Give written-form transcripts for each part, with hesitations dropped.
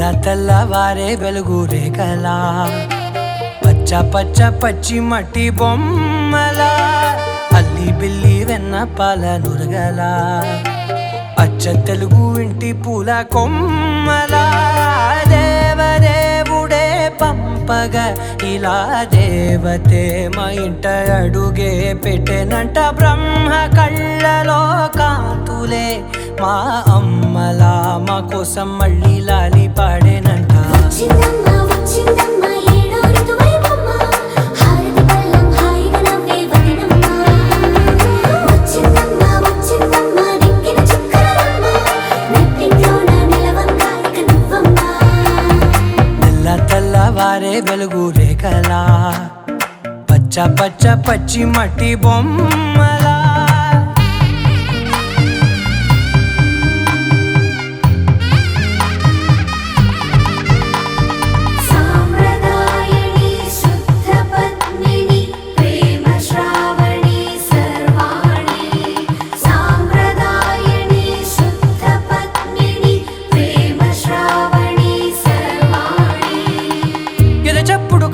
తెల్లవారే వెలుగు రేఖలా పచ్చ పచ్చ పచ్చి మట్టి బొమ్మలా అల్లి బిల్లి వెన్న పాల నురగలా అచ్చ తెలుగు ఇంటి పూల కొమ్మలా దేవదేవుడే పంపగా ఇలా దేవతే మా ఇంట అడుగే పెట్టెనంట బ్రహ్మ కళ్ళలో కాంతులే మా అమ్మలా మా కోసం మళ్ళీ లాలి పాడేనంట తెల్లవారే వెలుగు రేఖలా పచ్చ పచ్చ పచ్చి మట్టి బొమ్మలా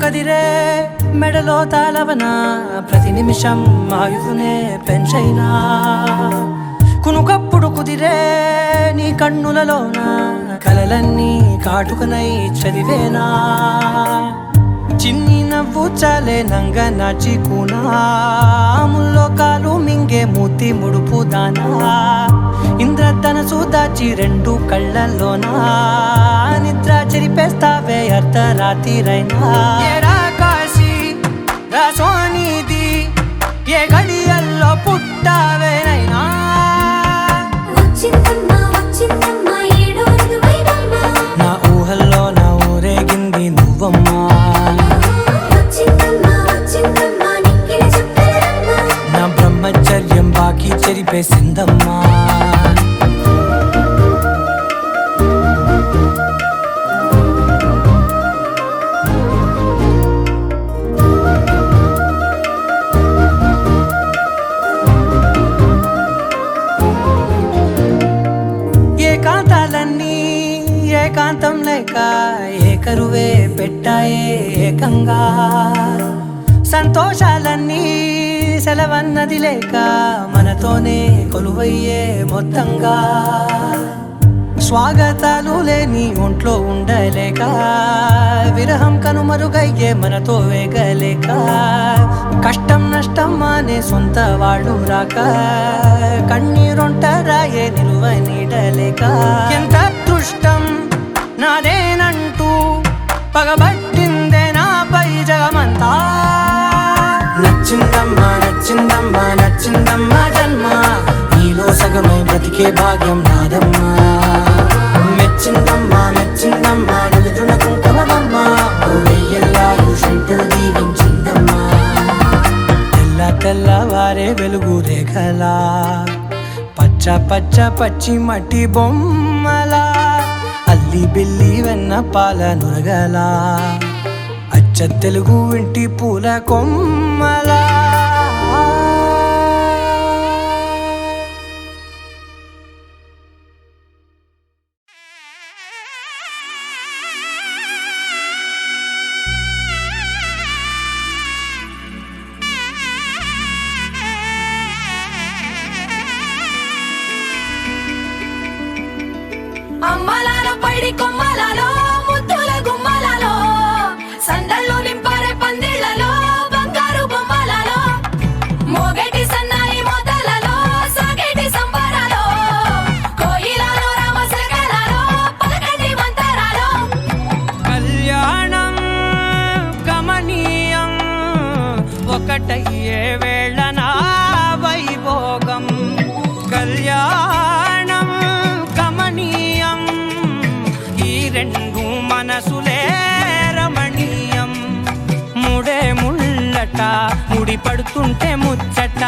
కదిరే మెడలో తాళవన ప్రతి నిమిషం ఆయుధునే పెంచైనా కునుకప్పుడు కుదిరే నీ కన్నులలోన కలలన్నీ కాటుకనై చదివేనా చిన్ని నవ్వు చాలే నంగ నాచి కూనాముల్లో కాలు మింగే మూతి ముడుపు దానా ఇంద్రధనసు దాచి రెండు కళ్ళల్లోనా నిద్ర చెరిపేస్తావే అర్ధరాత్రిరైనా కాశీ రాసోనిది ఏ గడియల్లో పుట్టావేనైనా నా ఊహల్లో నా ఊరేగింది నువ్వమ్మా నా బ్రహ్మచర్యం బాకీ చెరిపేసిందమ్మా ఏకాంతాలన్నీ ఏకాంతం లేక ఏకరువే పెట్టాయే ఏకంగా సంతోషాలన్నీ సెలవన్నది లేక మనతోనే కొలువయ్యే మొత్తంగా స్వాగతాలు లేని ఒంట్లో ఉండలేక విరహం కనుమరుగయ్యే మనతో వేగలేక కష్టం నష్టం అనే సొంత వాళ్ళు రాక కన్నీరొంటరాయే నిలువ నీడలేక ఎంత అదృష్టం నాదేనంటూ పగబట్టిందే నాపై జగమంతా నచ్చిందమ్మా నచ్చిందమ్మా నచ్చిందమ్మా జన్మ నీలో సగమై బ్రతికే భాగ్యం నాదమ్మా మెచ్చిందమ్మా మెచ్చిందమ్మా నిలుతున్న కుంకుమమ్మా వెయ్యల్లాలు శంకరు దీవించిందమ్మా తెల్లవారే వెలుగు రేఖలా పచ్చ పచ్చ పచ్చి మట్టి బొమ్మలా అల్లి బిల్లి వెన్న పాల నురగలా అచ్చ తెలుగు ఇంటి పూల కొమ్మలా అమ్మలాలో పైడి కొమ్మలలో ముద్దుల గుమ్మలలో సందళ్ళు నింపారే పందిళ్లలో బంగారు బొమ్మలలో మోగేటి సన్నాయి మోతలలో సాగేటి సంబరాలో కోయిలలో రామసగలలో పలకండి మంతరాలో కళ్యాణం గమనీయం ఒకటయ్యే వేళ నా వైభోగం కళ్యాణం గమనీయం ఈ రెండు మనసులే రమణీయం ముడే ముళ్ళట ముడి పడుతుంటే ముచ్చట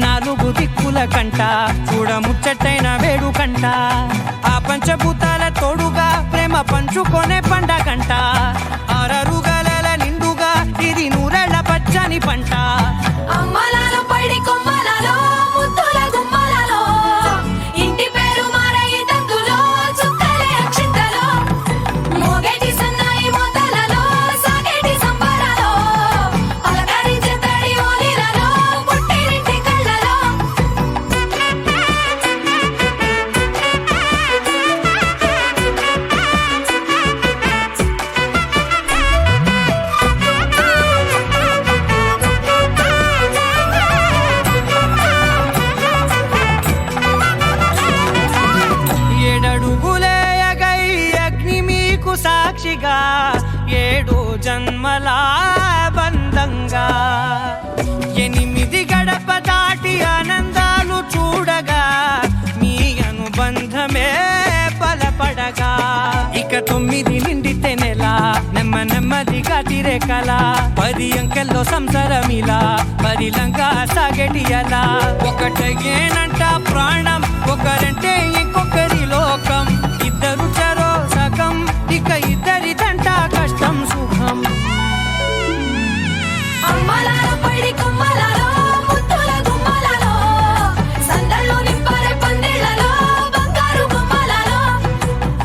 నాలుగు దిక్కుల కంట చూడ ముచ్చటైన వేడుకంట ఆ పంచభూతాల తోడుగా ప్రేమ పంచుకొనే పండగంట ఆరరుగల నిండుగా ఇది నూరెళ్ళ పచ్చని పంట అమ్మలాలో పైడి కొమ్మలలో ముద్దుల గుమ్మలలో ఇంటి పేరు మారయి తందులో చుక్కలే అక్షింతలో నెమ్మదిగా 7 జన్మల బంధంగా 8 గడప దాటి ఆనందాలు చూడగా మీ అనుబంధమే బలపడగా ఇక 9 నిండితే నెల నెమ్మదిగా తిరే కల 10 అంకెల్లో సంసారమిలా పరిలంగా సాగేటియలా ఒకటేనంట ప్రాణం ఒకరంటే ఇంకొకరి లోకం ఇద్దరు చరో సగం ఇక ఇద్దరిదంట కష్టం సుఖం అమ్మలాలో పైడి కొమ్మలాలో ముద్దుల గుమ్మలాలో సందళ్ళు నింపారే పందిళ్ళలో బంగారు బొమ్మలాలో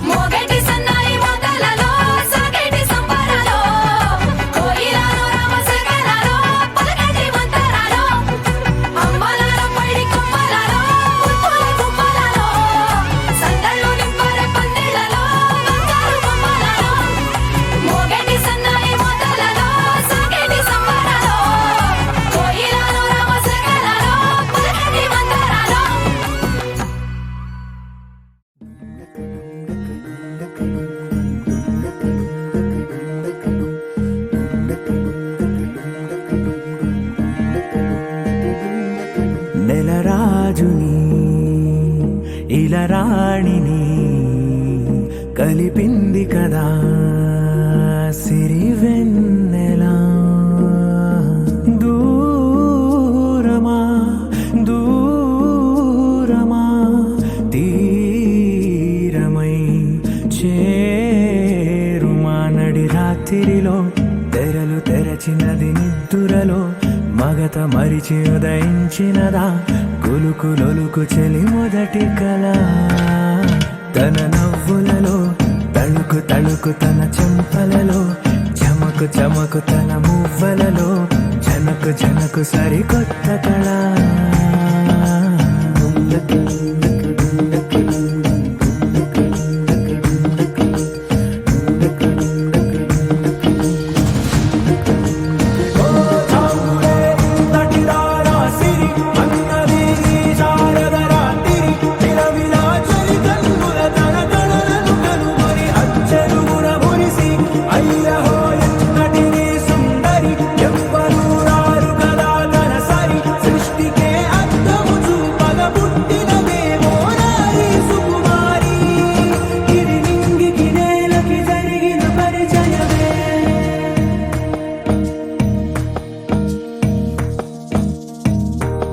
మోగేటి సన్నాయి మోతలలో సాగేటి సంబరాలో కోయిలాలో రామశకలాలో పలకటి మంతరాలో అమ్మలాలో పైడి కొమ్మలాలో ముద్దుల గుమ్మలాలో సందళ్ళు నింపారే పందిళ్ళలో బంగారు బొమ్మలాలో మోగేటి సన్నాయి మోతలలో సాగేటి సంబరాలో కోయిలాలో రామశకలాలో పలకటి మంతరాలో నెలరాజుని ఇలరాణిని కలిపింది కదా సిరివెన్నెలా దూరమా దూరమా తీరమై చేరుమా నడి రాత్రిలో తెరలు తెరచినది నిద్దురలో మగత మరిచి ఉదయించినదా కులుకులొలుకు చెలి మొదటి కళ తన నవ్వులలో తళుకు తళుకు తన చెంపలలో చమకు చమకు తన మువ్వలలో జనకు జనకు సరికొత్త కళ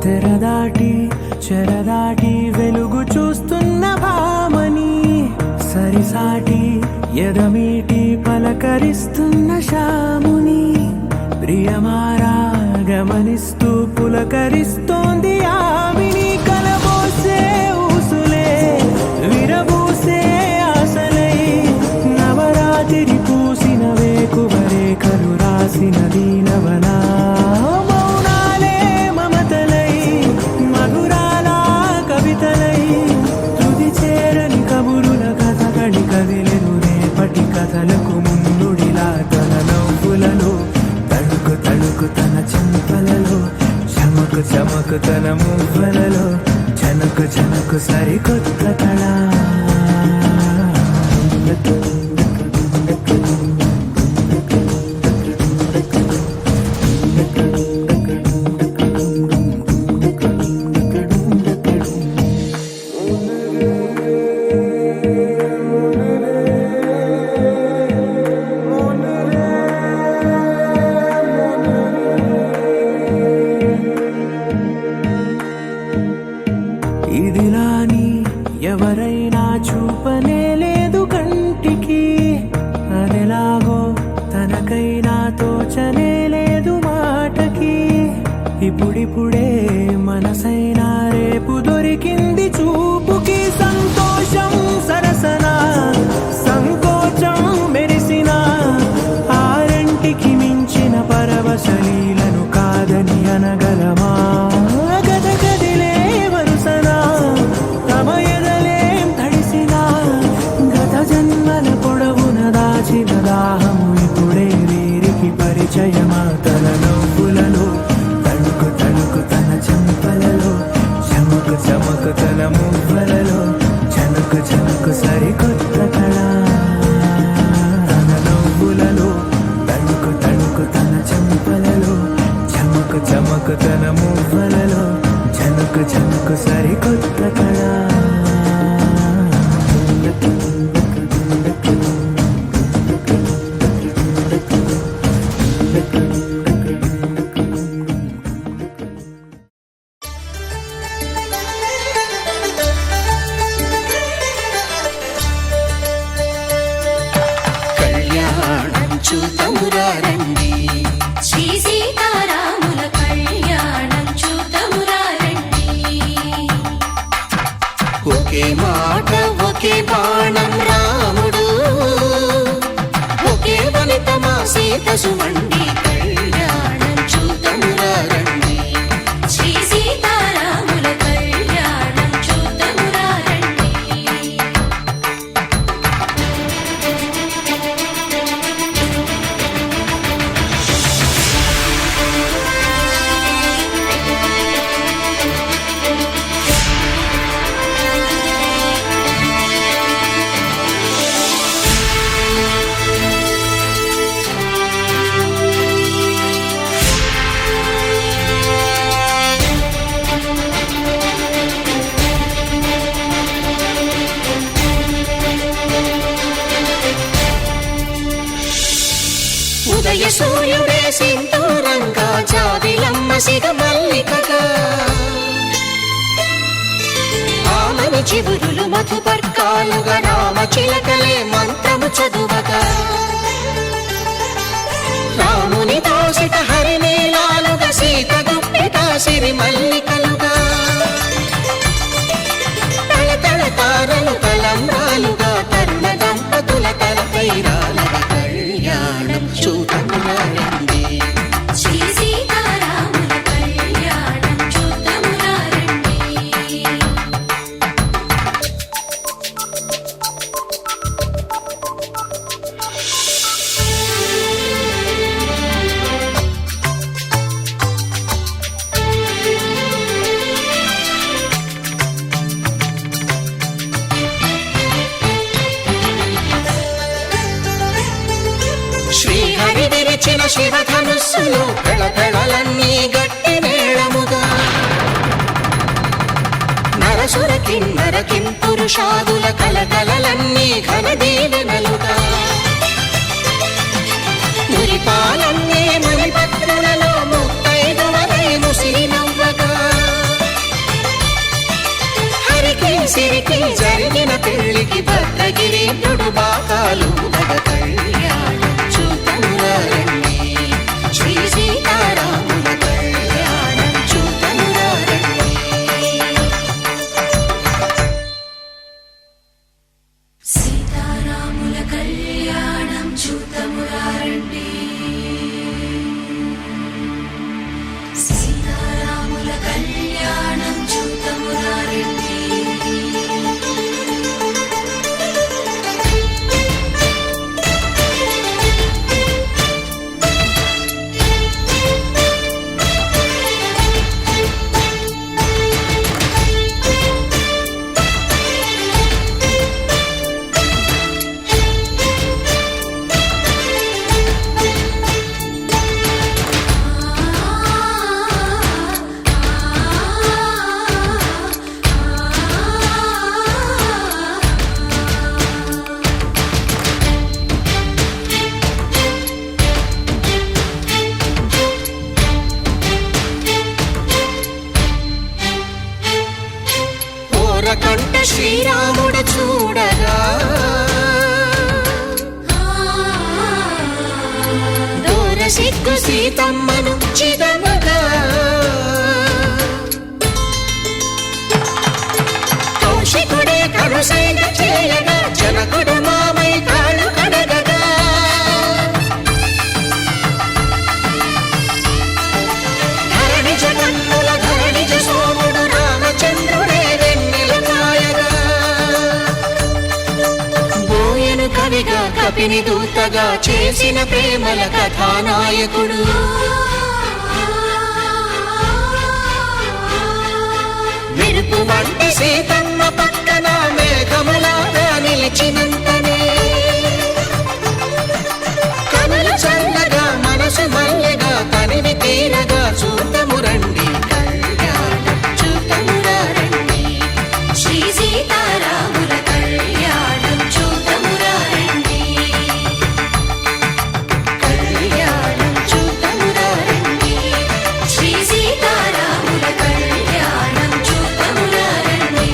తెరదాటి చెరదాటి వెలుగు చూస్తున్న భామని సరిసాటి ఎదమీటి పలకరిస్తున్న శాముని ప్రియమారా గమనిస్తూ పులకరిస్తోంది ఆవిని కలబోసే ఊసులే విరబూసే ఆశలై నవరాత్రి పూసిన వేకువరే కలు రాసిన దీనవనా కథలకు ముందుడిలా తన నవ్వులలో తడుకు తడుకు తన చెంపలలో చమకు చమకు తన మువ్వలలో జనకు జనకు సరికొత్త కళ ఇదిలాని ఎవరైనా చూపనే లేదు కంటికి అదెలాగో తనకైనా తోచనే లేదు మాటకి ఇప్పుడిప్పుడే మనసైనా రేపు దొరికింది చూపుకి సంతోషం సరసన సంకోచం మెరిసిన ఆరంటికి మించిన పరవశలీలను కాదని అనగలమా గద గదిలే వరుసనా తమ ఎదలేం తడిసినా గత జన్మల పొడవున దాచిన దాహము ఇప్పుడే వీరికి పరిచయమా తన నవ్వులలో తణుకు తణుకు తన చెంపలలో చమకు చమకు తన మువ్వలలో జనకు జనకు సరికొత్త కళ తన సీత సుమండి కళ్యాణం చూతమురా రండి. శ్రీ సీతారాముల కళ్యాణం చూద్దామురా రండి. ఉదయ సూర్యుడే సింధూరంగా జాబిలమ్మ సిగ మల్లికగా ఆమని చివురులు మధుపర్కాలుగా రామ చిలకలే మంత్రము చదువగా రాముని దోసిట హరినీలాలుగా సీత గుప్పిట సిరి మల్లికలుగా తళతళ తారలు తలంబ్రాలుగా తరుణ దంపతుల తలపై రాలగా కళ్యాణం చూతమురా రండి. శ్రీ సీతారాముల కళ్యాణం చూద్దామురా రండి. శ్రీహరి విరిచిన శివధనుస్సులు పెళపెళలన్నీ గట్టి మేళముగా నరసుర కిన్నర కింపురుషాదుల కలకలలన్నీ ఘన దీవెనలుగా మురిపాలన్నీ మణిపత్రులలో ముత్తైదువలై ముసిరి నవ్వగా హరికి సిరికి జరిగిన పెళ్లికి భద్రగిరీంద్రుడు బాకాలు మగ కళ్యాణం చూతమురా రండి. శ్రీ సీతారాముల కళ్యాణం చూతమురా రండి. సీతారాముల కళ్యాణం చూద్దామురా రండి. సీతారాముల కళ్యాణం చూద్దామురా రండి. కంట శ్రీరాముడు చూడగా దూర సిగ్గు సీతమ్మను చిదమగా కౌశికుడే కరుసైన చేయగా జనకుడు మామై కాళ్ళు కడగగా ధరణి జగన్నుల ధరణిజ సోముడు రామచంద్రుడే కవిగా కపిని దూతగా చేసిన ప్రేమల కథానాయకుడు మెరుపు వంటి సీతమ్మ పక్కన మేఘములాగా నిలిచినంతనే కనులు చల్లగా మనసు మల్లెగా తనివి తీరగా చూద్దాము రండి కళ్యాణం చూద్దామురా రండి. శ్రీ సీతారాముల కళ్యాణం చూద్దామురా రండి. కళ్యాణం చూద్దామురా రండి. శ్రీ సీతారాముల కళ్యాణం చూద్దామురా రండి.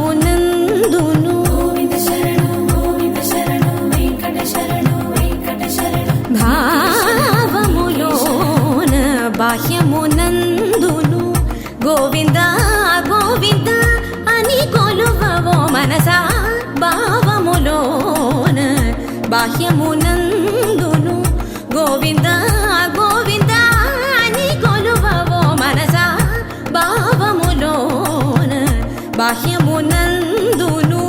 బాహ్యమునందును గోవింద శరణు గోవింద శరణు వెంకట శరణు వెంకట శరణు భావములోన బాహ్యమునందును గోవింద గోవింద అని కొలువవో మనసా భావములోన బాహ్యమునందును గోవింద గోవింద అని కొలువవో మనసా భావములోన బాహ్యమునందును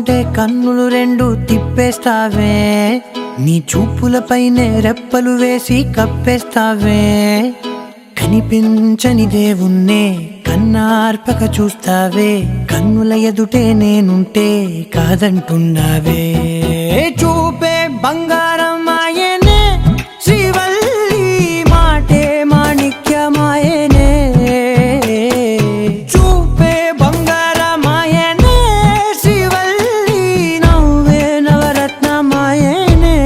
చూస్తుంటే కన్నులు రెండు తిప్పేస్తావే, నీ చూపులపైనే రెప్పలు వేసి కప్పేస్తావే. కనిపించని దేవుణ్ణే కన్నార్పక చూస్తావే, కన్నుల ఎదుటే నేనుంటే కాదంటున్నావే. చూపే బంగారం ఆయనే శ్రీవల్లి, మాటే మాణిక్యమాయనే. చూపే బంగారం ఆయనే శ్రీవల్లి, నవ్వే నవరత్నమాయనే.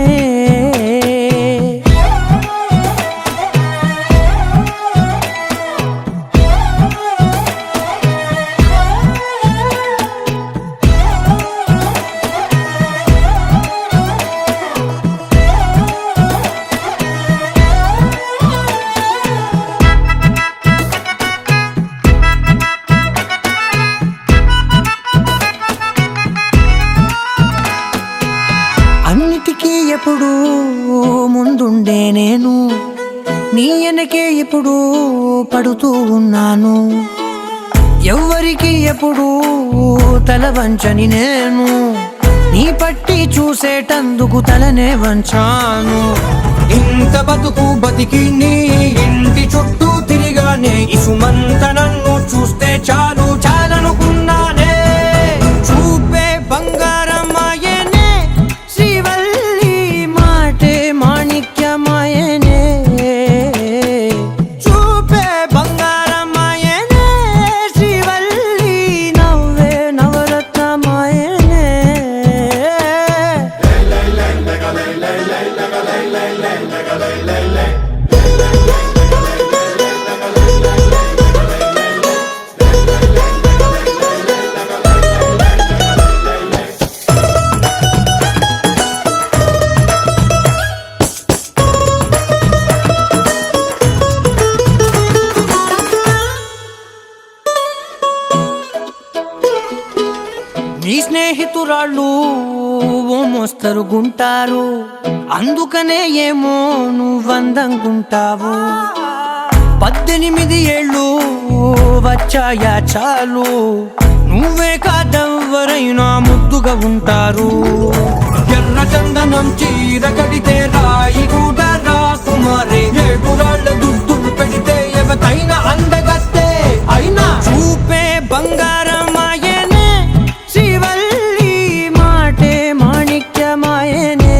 అన్నిటికీ ఎప్పుడు ముందుండే నేను, నీ వెనకే ఎప్పుడు పడుతూ ఉన్నాను. ఎవ్వరికి ఎప్పుడు తల వంచని నేను, నీ పట్టి చూసేటందుకు తలనే వంచాను. ఇంత బతుకు బతికి నీ ఇంటి చుట్టూ తిరిగానే, ఇసుమంత నన్ను చూస్తే చాలు చాలనుకున్నానే. చూపే బంగారం ఆయనే శ్రీవల్లి, మాటే మాణిక్యమాయనే. చూపే బంగారం ఆయనే శ్రీవల్లి, నవ్వే నవరత్నమాయనే. నీ స్నేహితురాళ్ళు ఓ మోస్తరుగుంటారు, అందుకనే ఏమో నువ్వందంగుంటావు. 18 ఏళ్ళు వచ్చాయా చాలు, నువ్వే కాదెవ్వరైనా ముద్దుగా ఉంటారు. ఎర్ర చందనం చీర కడితే రాయి కూడా రాకుమారే, 7 రాళ్ళ దుద్దులు పెడితే ఎవతైనా అందగత్తే అయినా. చూపే బంగారం ఆయనే శ్రీవల్లి, మాటే మాణిక్యమాయనే.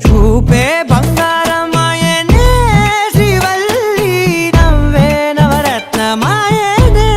చూపే బంగారం ఆయనే శ్రీవల్లి, నవ్వే నవరత్నమాయనే.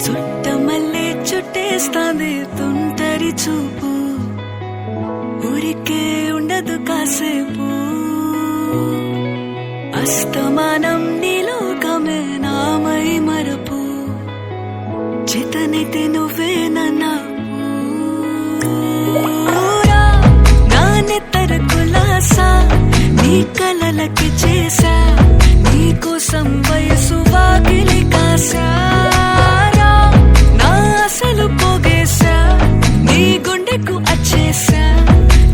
చుట్టమల్లే చుట్టేస్తాంది తుంటరి చూపు, ఊరికే ఉండదు కాసేపు. అస్తమానం నీలోకమే నామై మరపు, చేతనైతే నువ్వే నాన్నెత్తర కులాసా, నీ కలలకి చేసా, నీ కోసం వయసు వాకిలి కాసా. అసలు పోగేశా, నీ గుండెకు అచ్చేసా,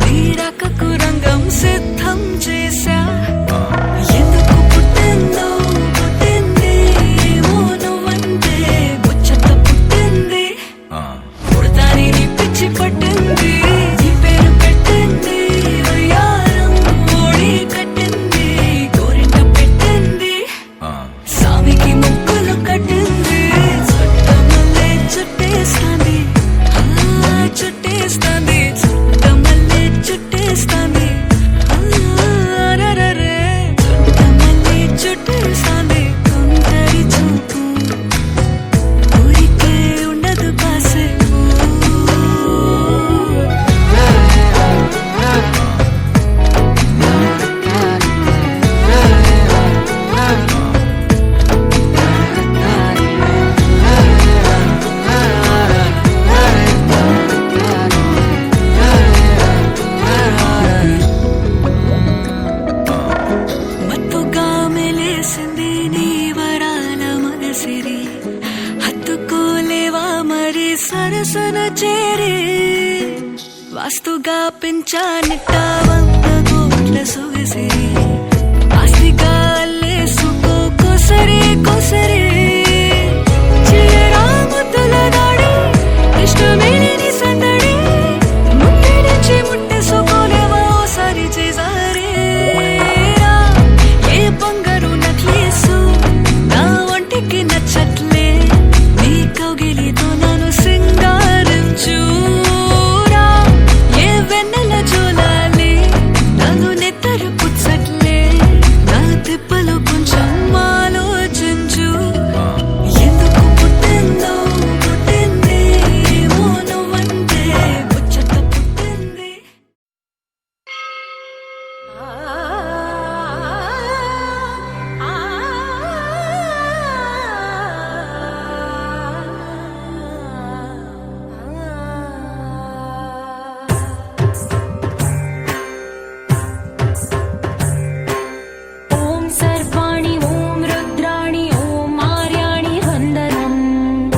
నీ రాకకు రంగం సిద్ధం చేశా. ఎందుకు పుట్టిందో పుట్టింది, ఏమో నువ్వంటే ముచ్చట పుట్టింది. పెంచానిట్ట 100 కోట్ల సొగసే ఆస్తిగా అల్లేసుకో కొసరే కొసరే చిరరాముతుల దాడి ఇష్టమేని సందడి ముట్టడించి ముట్టేసుకోలేవా ఓసారి చేసారే ఏ బంగారు నక్లేసు నా ఒంటికి నచ్చట్లే నీ కౌగిలితో నన్ను సింగారించురా ఏ వెన్నెల జోలాలి నన్ను నెత్తరు పుచ్చట్లే నా తిప్పలు కొంచెం ఆలోచించు ఎందుకు పుట్టిందో పుట్టింది ఏమో నువ్వంటే ముచ్చట పుట్టింది ఓం సర్వాణి ఓం రుద్రాణి ఓం ఆర్యాణి వందనం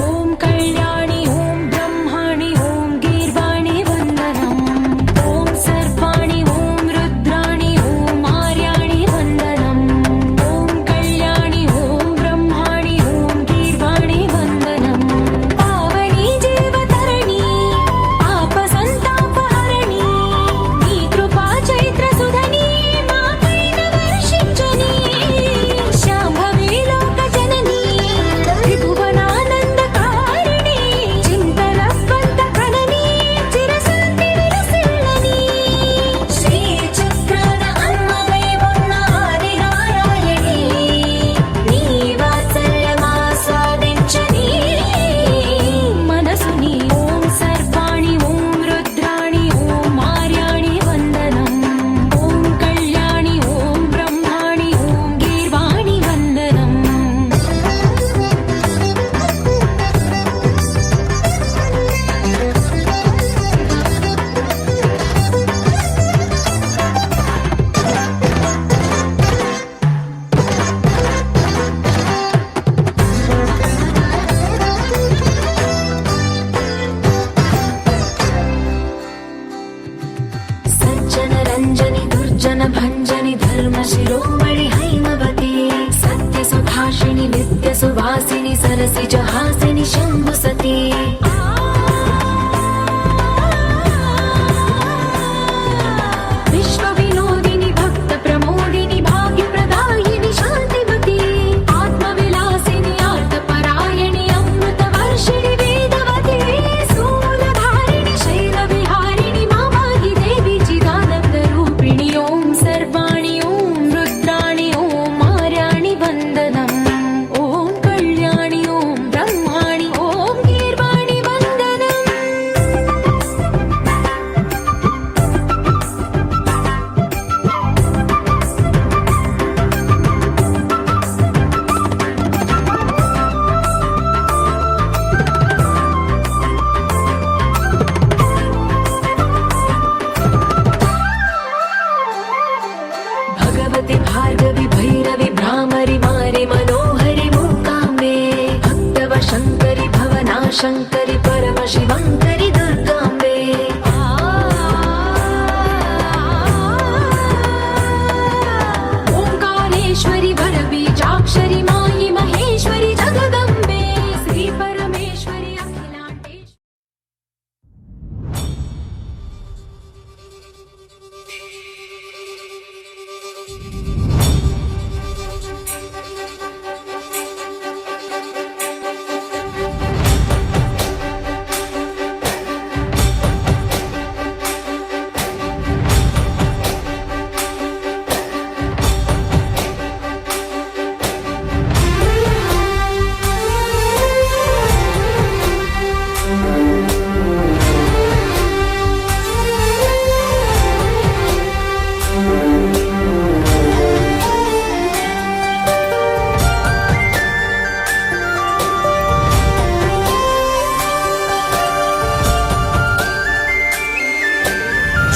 ఓం కళ్యాణి ఓం బ్రహ్మాణి ఓం గీర్వాణి వందనం ఓం సర్వాణి ఓం రుద్రాణి ఓం ఆర్యాణి వందనం ఓం కళ్యాణి ఓం బ్రహ్మాణి ఓం గీర్వాణి వందనం పావని జీవతరణి పాప సంతాపహరణి నీ కృపా చైత్ర సుధని మాపైన వర్షించుని శాంభవి లోక జనని త్రిభువనానందకారిణి చింతల స్వంత కనని చిరశాంతి విలసిల్లని శ్రీ చక్రాన అమ్మవై ఉన్న ఆదినారాయణి నీ వాత్సల్యమాస్వాదించని మనసుని ఓం సర్వాణి ఓం రుద్రాణి ఓం ఆర్యాణి వందనం ఓం కళ్యాణి ఓం బ్రహ్మాణి ఓం గీర్వాణి వందనం సజ్జన రంజని దుర్జన భంజని ధర్మ శిరోమణి హైమవతి సత్య సుభాషిణి నిత్య సువాసిని సరసిజ హాసిని శంభు సతీ విశ్వ వినోదిని భక్త ప్రమోదిని భాగ్య ప్రదాయిని శాంతిమతి ఆత్మ విలాసిని ఆర్త పరాయణి అమృత వర్షిణి వేదవతి శూలధారిణి శైల విహారిణి మామాగి దేవి చిదానంద రూపిణి ఓం సర్వాణి ఓం రుద్రాణి ఓం ఆర్యాణి వందనం ఓం కళ్యాణి ఓం బ్రహ్మాణి ఓం గీర్వాణి వందనం भगवति भार्गवि भैरवि भ्रामरि मारि मनोहरि मूकाम्बे भक्तव शङ्करि भवना शङ्करि परम शिवङ्करि दुर्गाम्बे ओङ्कारेश्वरि वरबीजाक्षरि मायि महेश्वरि जगदम्बे श्री परमेश्वरि अखिलाण्डेश्वरि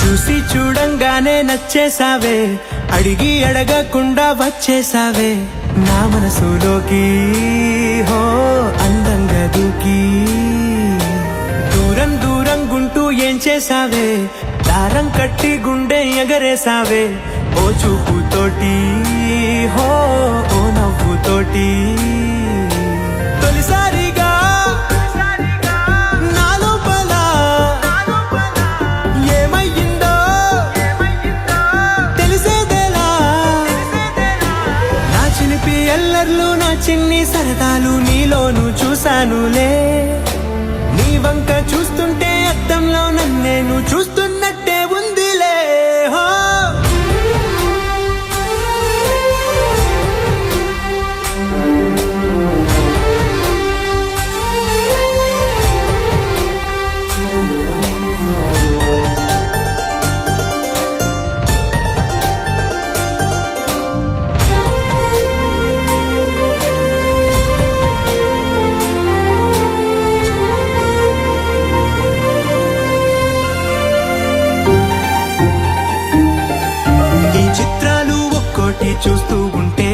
చూసి చూడంగానే నచ్చేసావే అడిగి అడగకుండా వచ్చేసావే నా మనసులోకి హో అందంగా దూకి దూరం దూరం గుంటూ ఏం తెంచేసావే, దారం కట్టి గుండె ఎగరేసావే, ఓ చూపుతోటి హో ఓ నవ్వుతోటి. తొలిసారిగా నా లోపల ఏమయ్యిందో తెలిసేదేలా. నా చిలిపి ఎల్లర్లు నా చిన్ని సరదాలు నీలోను చూశానులే. నీ వంక చూస్తుంటే అద్దంలో నన్నేను చూస్తున్నట్టే ఉందిలే. హో చూస్తూ ఉంటే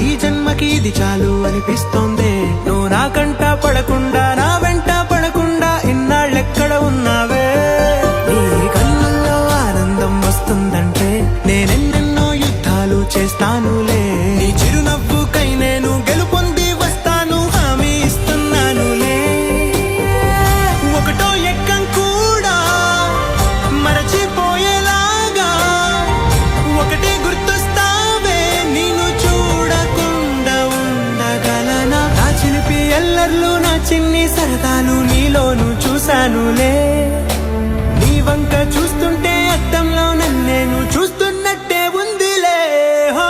ఈ జన్మకి ఇది చాలు అనిపిస్తోంది. నువ్వు నా కంట పడకుండా నా వెంట పడకుండా ఇన్నాళ్ళెక్కడ ఉన్నావే. నీ కళ్ళల్లో ఆనందం వస్తుందంటే నేనెన్నెన్నో యుద్ధాలు చేస్తానులే. నీ చిరునవ్వుకై నేను గెలుపొంది వస్తాను హామీ ఇస్తున్నానులే. ఒకటో ఎక్కం కూడా మరచిపోయేలాగా ఒకటే గుర్తు ఎల్లర్లు నా చిన్ని సరదాలు నీలోను చూశానులే. నీ వంక చూస్తుంటే అద్దంలో నన్నేను చూస్తున్నట్టే ఉందిలే. హో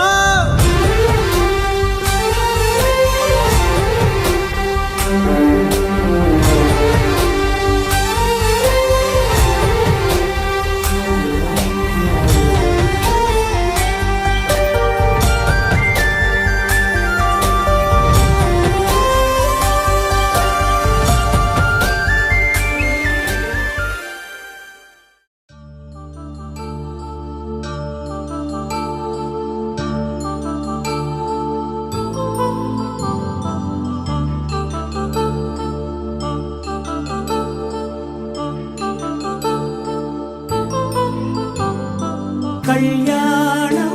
కళ్యాణం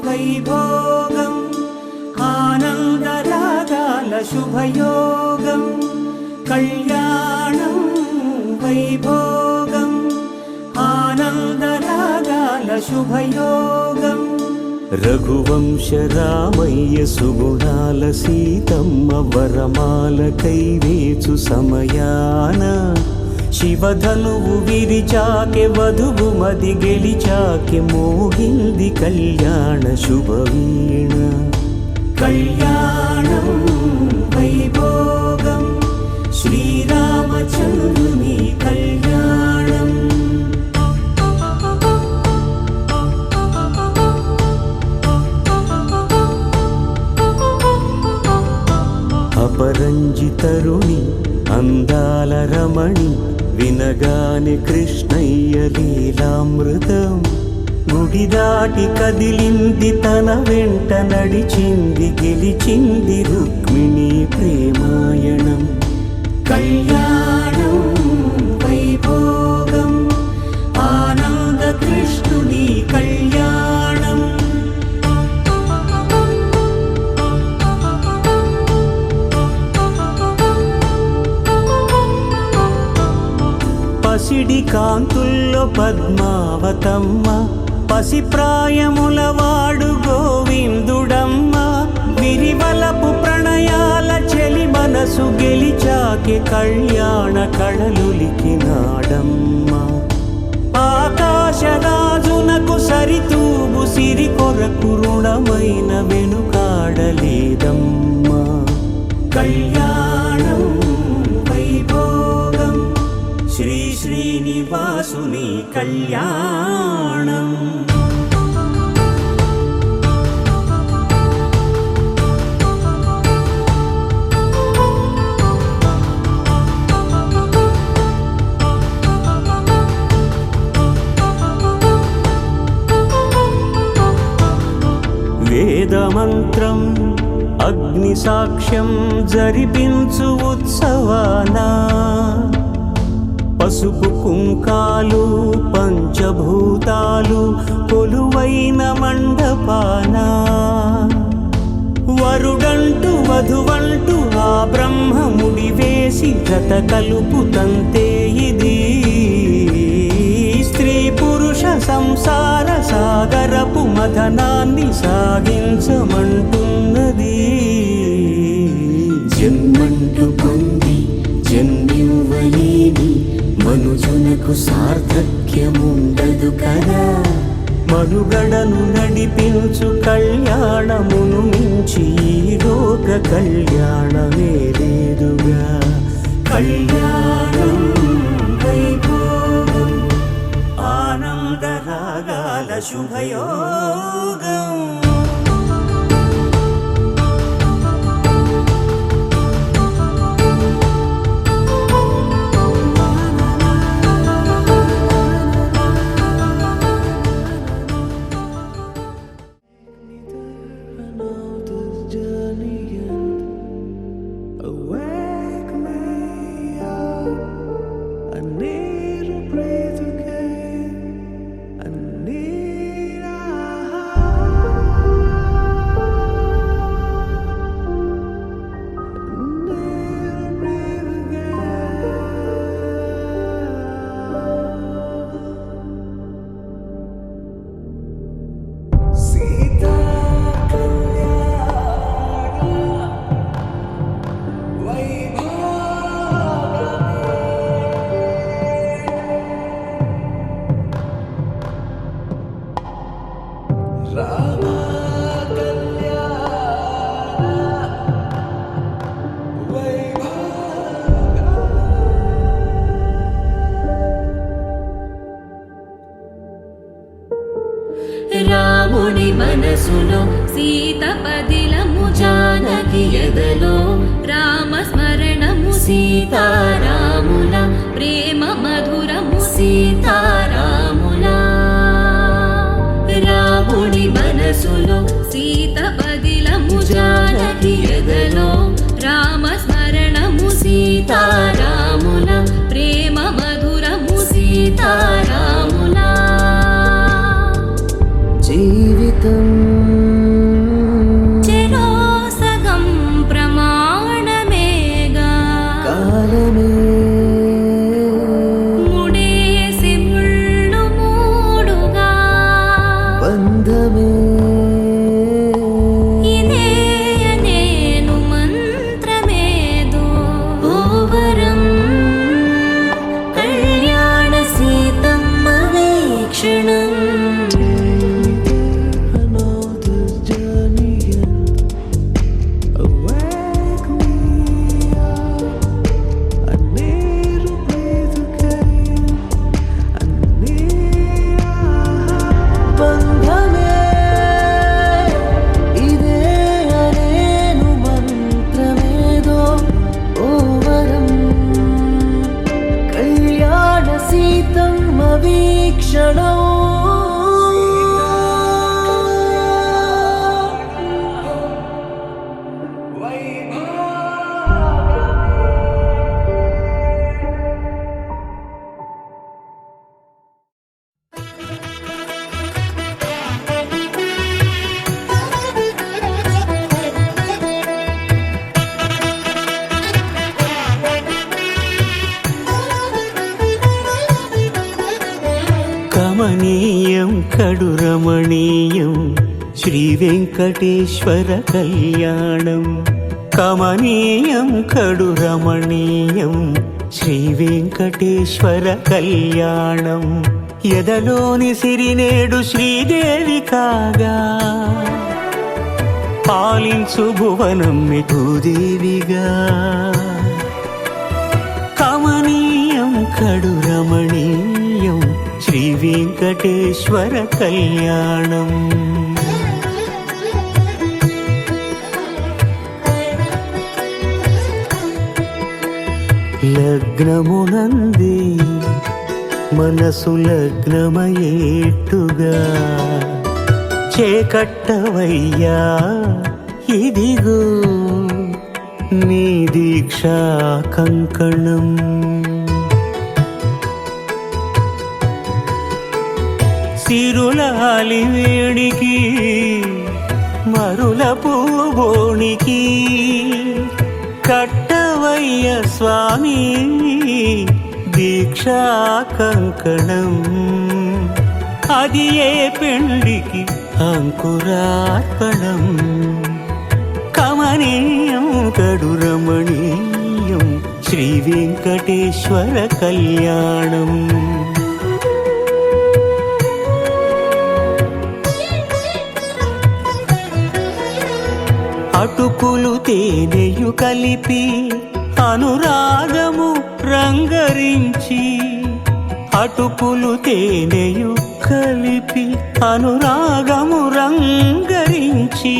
వైభోగం ఆనందరాగాల శుభయోగం. కళ్యాణం వైభోగం ఆనందరాగాల శుభయోగం. రఘువంశ రామయ్య సుగుణాల సీతమ్మ వరమాల కైవేచు సమయాన శివధనువు విరిచాకె వధువు మది గెలిచాకె మోగింది కళ్యాణ శుభవీణ. కళ్యాణం వైభోగం శ్రీరామచంద్రుని కళ్యాణం. అపరంజితరుణి అందాల రమణి వినగానే కృష్ణయ్య లీలామృతం. గుడి దాటి కదిలింది తన వెంట నడిచింది గెలిచింది రుక్మిణి ప్రేమాయణం. కళ్యాణం వైభోగం ఆనంద కృష్ణుని కళ్యాణం. పసిడి కాంతుల్లో పద్మావతమ్మ పసిప్రాయముల వాడు గోవిందుడమ్మ. విరివలపు ప్రణయాల చెలి మనసు గెలిచాకె కళ్యాణ కళలులికినాడమ్మ. ఆకాశరాజునకు సరితూబు సిరి కొరకు రుణమైన వెనుకాడలేదమ్మా. కళ్యాణం వైభోగం శ్రీ శ్రీనివాసుని కళ్యాణం. వేదమంత్రం అగ్ని సాక్ష్యం జరిపించు ఉత్సవానా పసుపు కుంకాలు పంచభూతాలు కొలువైన మండపాన వరుడంటూ వధువంటూ ఆ బ్రహ్మముడి వేసి జత కలుపుతంతే ఇది స్త్రీ పురుష సంసార సాగరపు మథనాన్ని సాగించమంటున్నది. జన్మంటూ పొంది జన్మివ్వలేని మనుజునకు సార్థక్యముండదు కదా. మనుగడను నడిపించు కళ్యాణమును మించి ఈ లోక కళ్యాణమే లేదుగా. కళ్యాణం వైభోగం ఆనందరాగాల శుభయోగం. రాముని మనసులో సీత పదిలము జానకి ఎదలో రామ స్మరణము సీతారాముల ప్రేమ మధురము సీతారాముల. రాముని మనసులో సీత పదిలము జానకి ఎదలో రామ స్మరణము సీతారాముల ప్రేమ మధురము సీతారాముల. జీవితం చెరో సగం ప్రమాణమేగా కాలమే ముడేసి ముళ్ళు మూడుగా బంధమే ఇదే నేను మంత్రమేదో ఓవరం కళ్యాణ సీతమ్మ వీక్షణం. కమనీయం కడు రమణీయం శ్రీ వెంకటేశ్వర కళ్యాణం. కమనీయం కడు రమణీయం శ్రీ వెంకటేశ్వర కళ్యాణం. ఎదలోని సిరినేడు శ్రీదేవి కాగా పాలించు భువనం భూదేవిగా. కమనీయం కడు రమణీయం శ్రీ వెంకటేశ్వర కళ్యాణం. లగ్నమునంది మనసు లగ్నమయేట్టుగా చేకట్టవయ్యా ఇదిగో నీ దీక్షా కంకణం. సిరులాలి వేడికి మరుల పూబోనికి కట్టవయ్య స్వామి దీక్షా కంకణం అది ఏ పెండికి అంకురార్పణం కమనీయం కడు రమణీయం శ్రీ వెంకటేశ్వర కళ్యాణం అటుకులు తేనెయు కలిపి అనురాగము రంగరించి అటుకులు తేనెయు కలిపి అనురాగము రంగరించి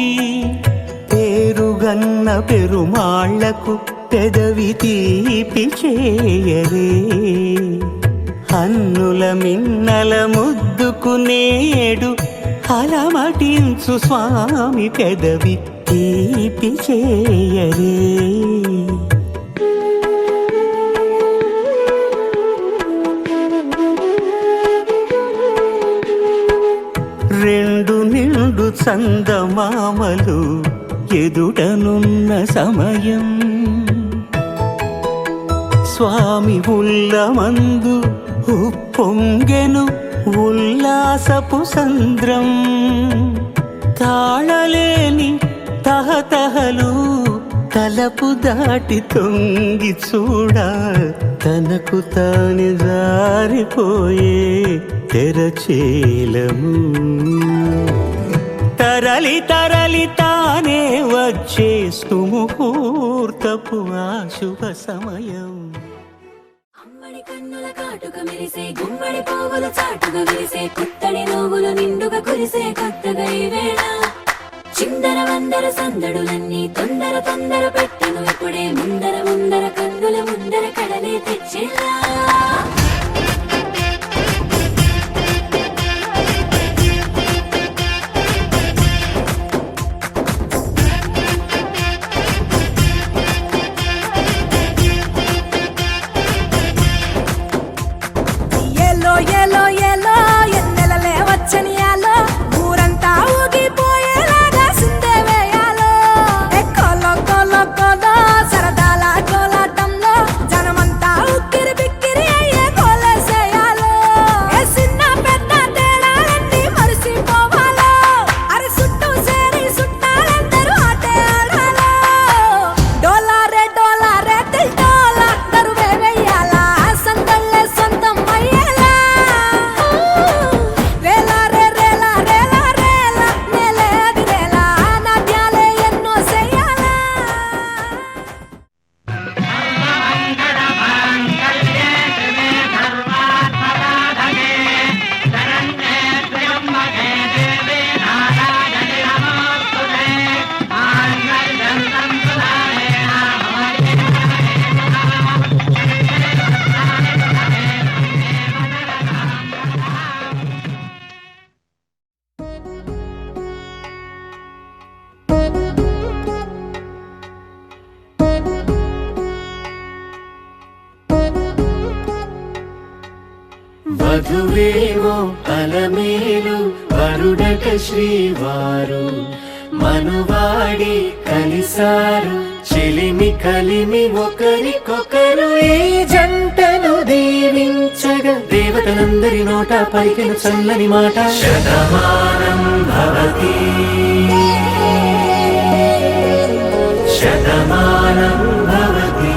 పేరుగన్న పెరుమాళ్లకు పెదవి తీపి చేయరే అన్నుల మిన్నల ముద్దుకు నేడు అలమటించు స్వామి పెదవి తీపి చేయరే రెండు నిండు చందమామలు ఎదుటనున్న సమయం స్వామి ఉల్లమందు ఉప్పొంగెను ఉల్లాసపు సంద్రం తాళలేని తహతహలు తలపు దాటి తొంగి చూడ తనకు తాను జారిపోయే తెరచేలము తరలి తరలి తానే వచ్చేస్తు ముహూర్తపు ఆ శుభ సమయం అమ్మడి కన్నుల కాటుక మెరిసే గుమ్మడి పోగులు చాటుగా విరిసే పుత్తడి నోగులు నిండుగా కురిసే కొత్తగా ఈ వేళ చిందర వందర సందడులన్నీ తొందర తొందర పెట్టను ఇప్పుడే ముందర ముందర కన్నుల ముందర కడలే తెచ్చేలా ఏలో ఏలో ఏలో ఎన్నెలలే వచ్చని యాలో ఊరంతా ఊగిపోయేలాగా సిందే వేయాలో ఎక్కోలో కోలో కోలో సరదాల కోలాటంలో జనమంతా ఉక్కిరి బిక్కిరి అయ్యే కోలేసేయాలో ఏ చిన్న పెద్ద తేడాలన్నీ మరిసిపోవాలో అరి చుట్టూ చేరి చుట్టాలందరూ ఆటే ఆడాలో డోలారే దిల్ డోలా దరువే వెయ్యాలా సందళ్ళే సొంతం అయ్యేలా రేలా రే రేలా రేలా రేలా నేలే అది రేలా నాట్యాలే ఎన్నో చెయ్యాలా వధువేమో అలమేలు వరుడట శ్రీవారు మనువాడి కలిసారు చెలిమి కలిమి ఒకరికొకరు ఈ జంటను దీవించగా దేవతలందరి నోట పలికిన చల్లని మాట శతమానం భవతి శతమానం భవతి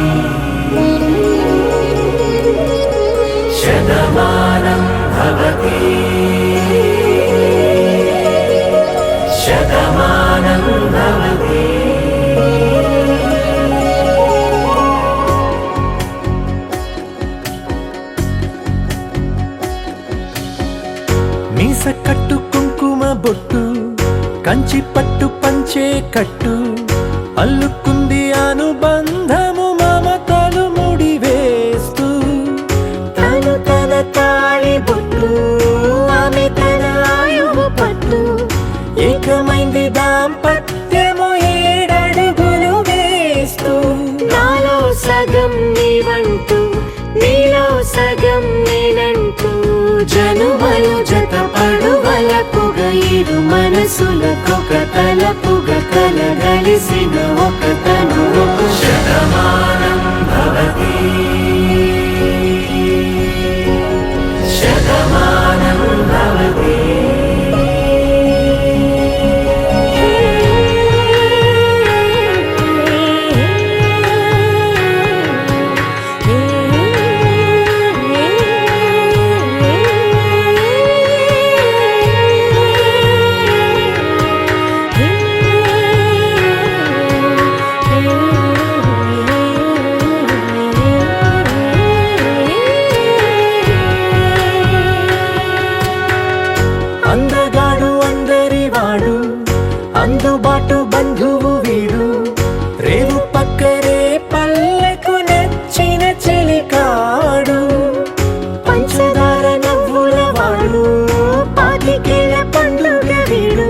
శతమానం భవతి శతమానం భవతి మీస కట్టు కుంకుమ బొట్టు కంచి పట్టు పంచే కట్టు అల్లుకుంది అనుబంధము మమతలు ముడివేస్తూ తను తన తాళి బొట్టు ఆమె తన ఆయువు పట్టు ఏకమైంది దాంపత్యము 7 అడుగులు వేస్తూ నాలో సగం నీవంటూ నీలో సగం నేనంటూ జనుమలు జతపడు ఇరు మనసులకొక తలపుగా కలగలిసిన ఒక తను శతమానం భవతి శతమానం భవతి అందగాడు అందరివాడు అందుబాటు బంధువు వీడు రేవు పక్కరే పల్లెకు నచ్చిన చెలికాడు పంచదార నవ్వుల వాడు పాతికేల పండుగ వీడు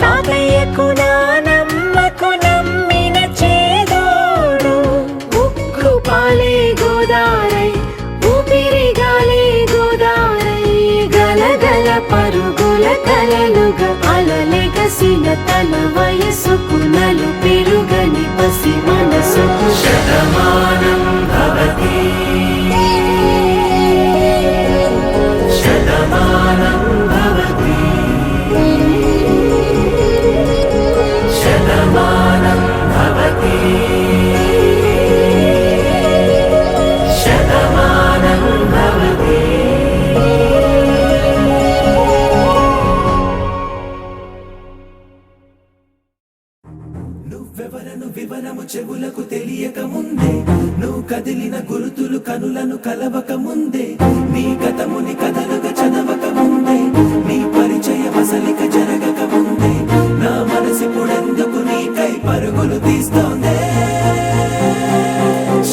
తాతయ్యకు నానమ్మకు నమ్మిన చేదోడు ఉక్కు పాలే గోదారై ఊపిరి గాలే గోదారై గలగల పరుగుల కలలుగా అలలెగసిన తన వయసుకు నలు పెరుగని పసి మనసుకు శతమానం భవతి శతమానం భవతి శతమానం భవతి శతమానం భవతి నువ్వెవరను వివరము చెవులకు తెలియక ముందే నువ్వు కదిలిన గురుతులు కనులను కలవక ముందే నీ గతముని కథలుగా చదవక ముందే నీ పరిచయ వసలిక జరగక ముందే నా మనసిపుడెందుకు నీకై పరుగులు తీస్తోందే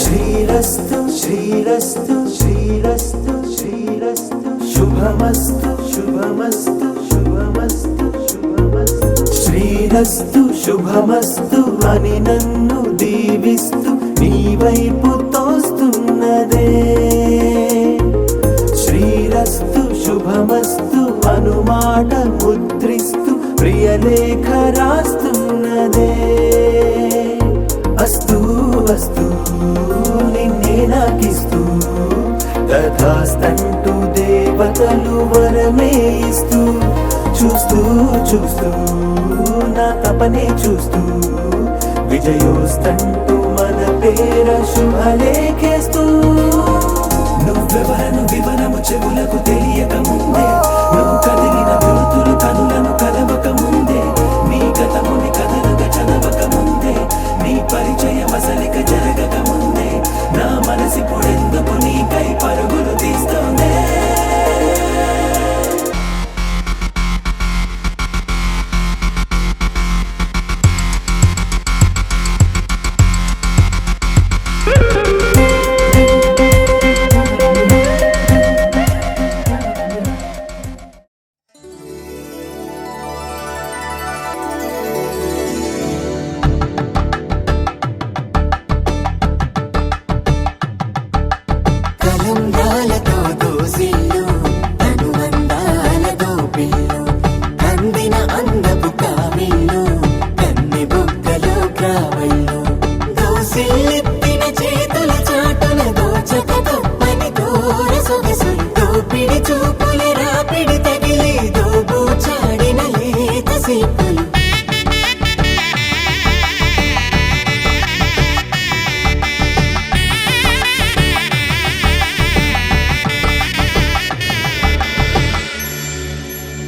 శ్రీరస్తు శ్రీరస్తు శ్రీరస్తు శ్రీరస్తు శుభమస్తు శుభమస్తు శుభమస్తు శుభమస్తు శ్రీరస్తు శుభమస్తు అని నన్ను దీవిస్తూ నీ వైపు తోస్తున్నదే శ్రీరస్తు శుభమస్తు అనుమాట ముద్రిస్తూ ప్రియలేఖ రాస్తున్నదే అస్తు అస్తు నిన్నే నాకిస్తూ తథాస్తంటూ దేవతలు వరమే ఇస్తూ చూస్తూ చూస్తూ నా తపనే చూస్తూ విజయోస్తంటూ మన పేర శుభలేఖేస్తూ నువ్వెవరను వివరము చెవులకు తెలియక ముందే నువ్వు కదిలిన గుర్తులు కనులను కలవక ముందే నీ గతముని కథలుగా చదవక ముందే నీ పరిచయ మసలిక జరగక ముందే నా మనసిపుడెందుకు నీకై పరుగులు తీస్తోందే కలంబ్రాలతో దోసిల్లు అనుబంధాలతో పిల్లు అందిన అందపు కావిల్లు కన్ని బుగ్గలో గ్రావళ్ళు దోసిల్లెత్తిన చేతుల చాటున దోచక తప్పని దూర సొగసులు దోపిడి చూపుల రాపిడి తగిలి దోబూచాడిన లేత సీపులు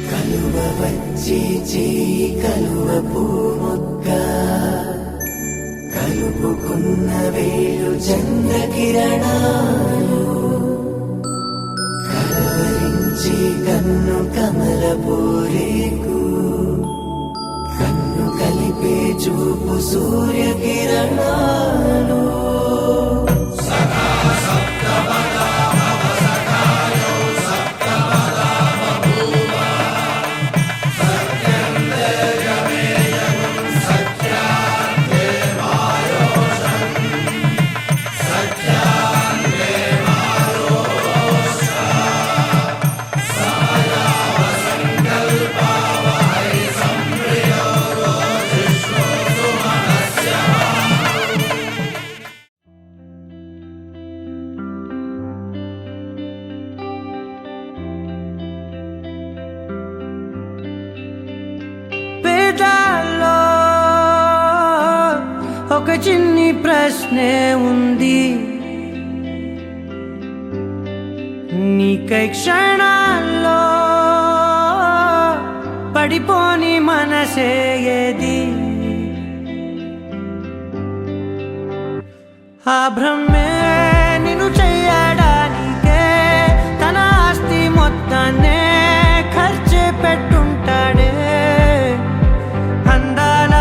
కలువ వచ్చి చేయి కలువ పూమొక్క కలుపుకున్న వేలు చంద్రకిరణాలు కలవరించి కన్ను కమల పూరేకు కన్ను కలిపే చూపు సూర్యకిరణాలు చిన్ని ప్రశ్నే ఉంది, నీకై క్షణాల్లో పడిపోని మనసే ఏది? ఆ భ్రమే నిన్ను చెయ్యడానికే తన ఆస్తి మొత్తాన్నే ఖర్చు పెట్టుంటాడే. అందాల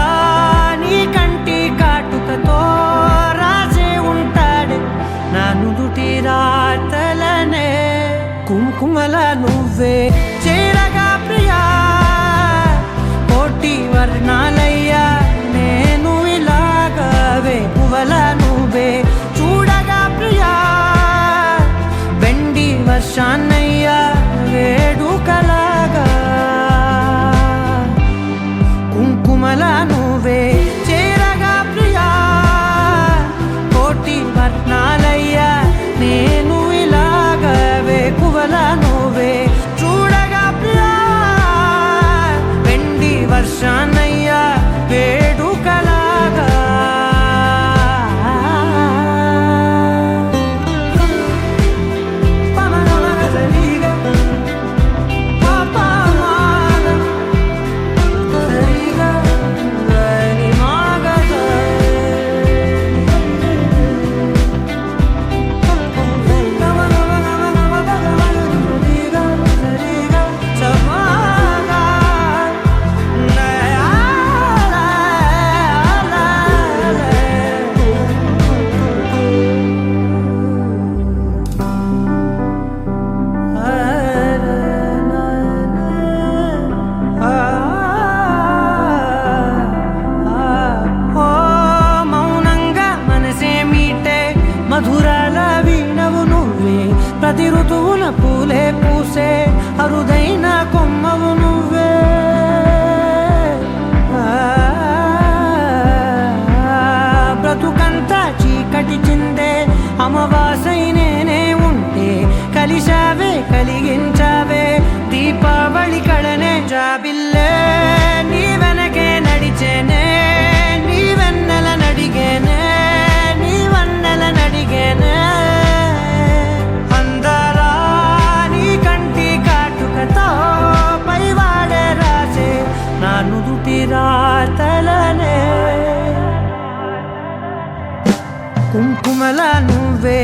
నీ కంటి కాటుకతో రాసే ఉంటాడే నా నుదుటి రాతలనే. కుంకుమల నువ్వే చేరగా ప్రియా, కోటి వర్ణాలయ్యా నేను ఇలాగవే. పువ్వల నువ్వే చూడగా ప్రియా, వెండి వర్షాన్నయ్యా వేడుకలాగా. కుంకుమల నువ్వే చేరగా ప్రియా, కోటి వర్ణాలయ్యా నేను ఇలాగవే. పువ్వల నువ్వే చూడగా ప్రియా, వెండి వర్షాన్నయ్యా వేడుకలాగా. మధురాల వీణవు నువ్వే, ప్రతి ఋతువున పూలే పూసే అరుదైన కొమ్మవు నువ్వే. బ్రతుకంతా చీకటి చిందే అమావాసై నేనే ఉంటే కలిశావే కలిగించావే. దీపావళి కళనే జాబిల్లే నీ వెనకే నడిచేనే, నీ వెన్నెల నడిగేనే, నీ వన్నెల నడిగేనే. అందరా నీ కంటి కాటుకతో పైవాడే రాసే నా నుదుటి రాతలనే. కుంకుమల నువ్వే